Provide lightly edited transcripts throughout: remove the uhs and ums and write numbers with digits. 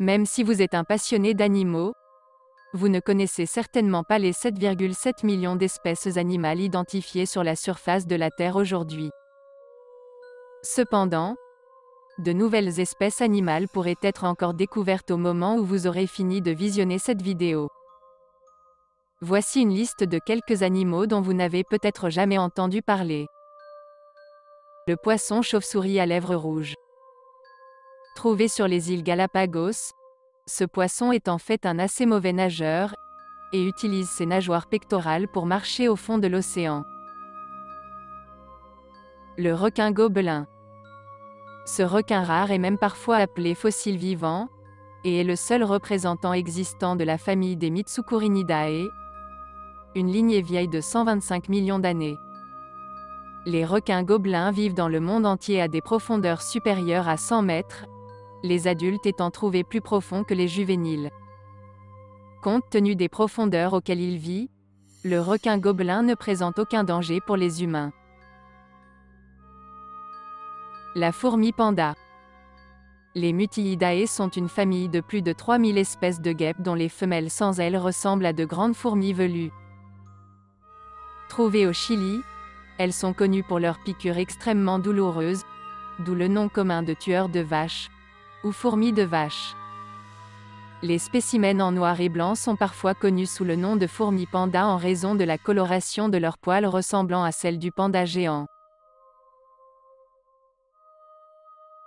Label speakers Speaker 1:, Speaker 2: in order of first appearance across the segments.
Speaker 1: Même si vous êtes un passionné d'animaux, vous ne connaissez certainement pas les 7,7 millions d'espèces animales identifiées sur la surface de la Terre aujourd'hui. Cependant, de nouvelles espèces animales pourraient être encore découvertes au moment où vous aurez fini de visionner cette vidéo. Voici une liste de quelques animaux dont vous n'avez peut-être jamais entendu parler. Le poisson chauve-souris à lèvres rouges. Trouvé sur les îles Galapagos, ce poisson est en fait un assez mauvais nageur, et utilise ses nageoires pectorales pour marcher au fond de l'océan. Le requin gobelin. Ce requin rare est même parfois appelé fossile vivant, et est le seul représentant existant de la famille des Mitsukurinidae, une lignée vieille de 125 millions d'années. Les requins gobelins vivent dans le monde entier à des profondeurs supérieures à 100 mètres, les adultes étant trouvés plus profonds que les juvéniles. Compte tenu des profondeurs auxquelles il vit, le requin gobelin ne présente aucun danger pour les humains. La fourmi panda. Les Mutiidae sont une famille de plus de 3000 espèces de guêpes dont les femelles sans ailes ressemblent à de grandes fourmis velues. Trouvées au Chili, elles sont connues pour leurs piqûres extrêmement douloureuses, d'où le nom commun de tueurs de vaches, ou fourmis de vache. Les spécimens en noir et blanc sont parfois connus sous le nom de fourmis panda en raison de la coloration de leurs poils ressemblant à celle du panda géant.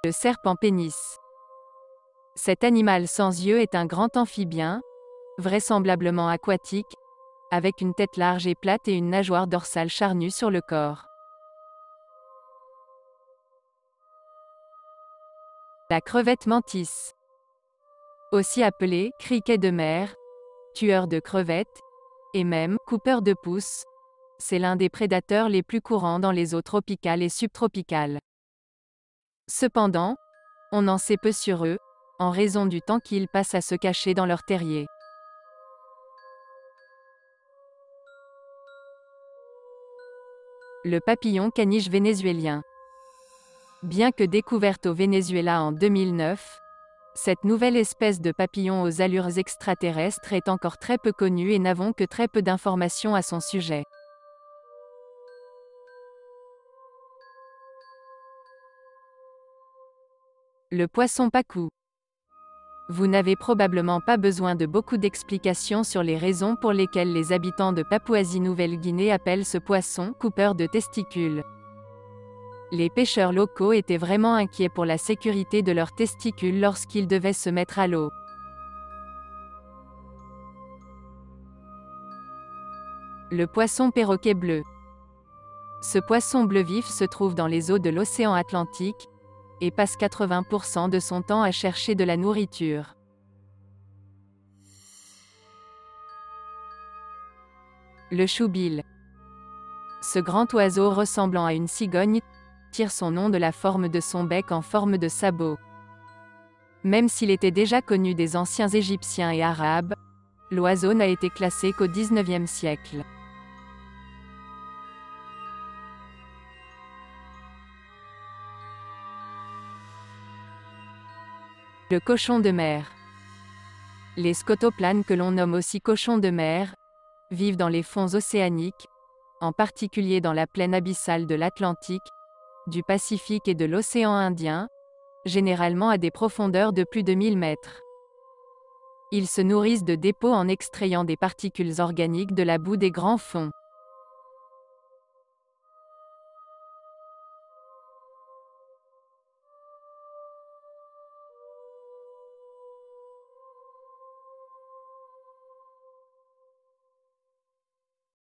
Speaker 1: Le serpent pénis. Cet animal sans yeux est un grand amphibien, vraisemblablement aquatique, avec une tête large et plate et une nageoire dorsale charnue sur le corps. La crevette mantis. Aussi appelée criquet de mer, tueur de crevettes, et même coupeur de pousses, c'est l'un des prédateurs les plus courants dans les eaux tropicales et subtropicales. Cependant, on en sait peu sur eux, en raison du temps qu'ils passent à se cacher dans leur terrier. Le papillon caniche vénézuélien. Bien que découverte au Venezuela en 2009, cette nouvelle espèce de papillon aux allures extraterrestres est encore très peu connue et n'avons que très peu d'informations à son sujet. Le poisson pacou. Vous n'avez probablement pas besoin de beaucoup d'explications sur les raisons pour lesquelles les habitants de Papouasie-Nouvelle-Guinée appellent ce poisson coupeur de testicules. Les pêcheurs locaux étaient vraiment inquiets pour la sécurité de leurs testicules lorsqu'ils devaient se mettre à l'eau. Le poisson perroquet bleu. Ce poisson bleu vif se trouve dans les eaux de l'océan Atlantique, et passe 80% de son temps à chercher de la nourriture. Le choubil. Ce grand oiseau ressemblant à une cigogne tire son nom de la forme de son bec en forme de sabot. Même s'il était déjà connu des anciens Égyptiens et Arabes, l'oiseau n'a été classé qu'au XIXe siècle. Le cochon de mer. Les scotoplanes que l'on nomme aussi cochons de mer, vivent dans les fonds océaniques, en particulier dans la plaine abyssale de l'Atlantique, du Pacifique et de l'océan Indien, généralement à des profondeurs de plus de 1000 mètres. Ils se nourrissent de dépôts en extrayant des particules organiques de la boue des grands fonds.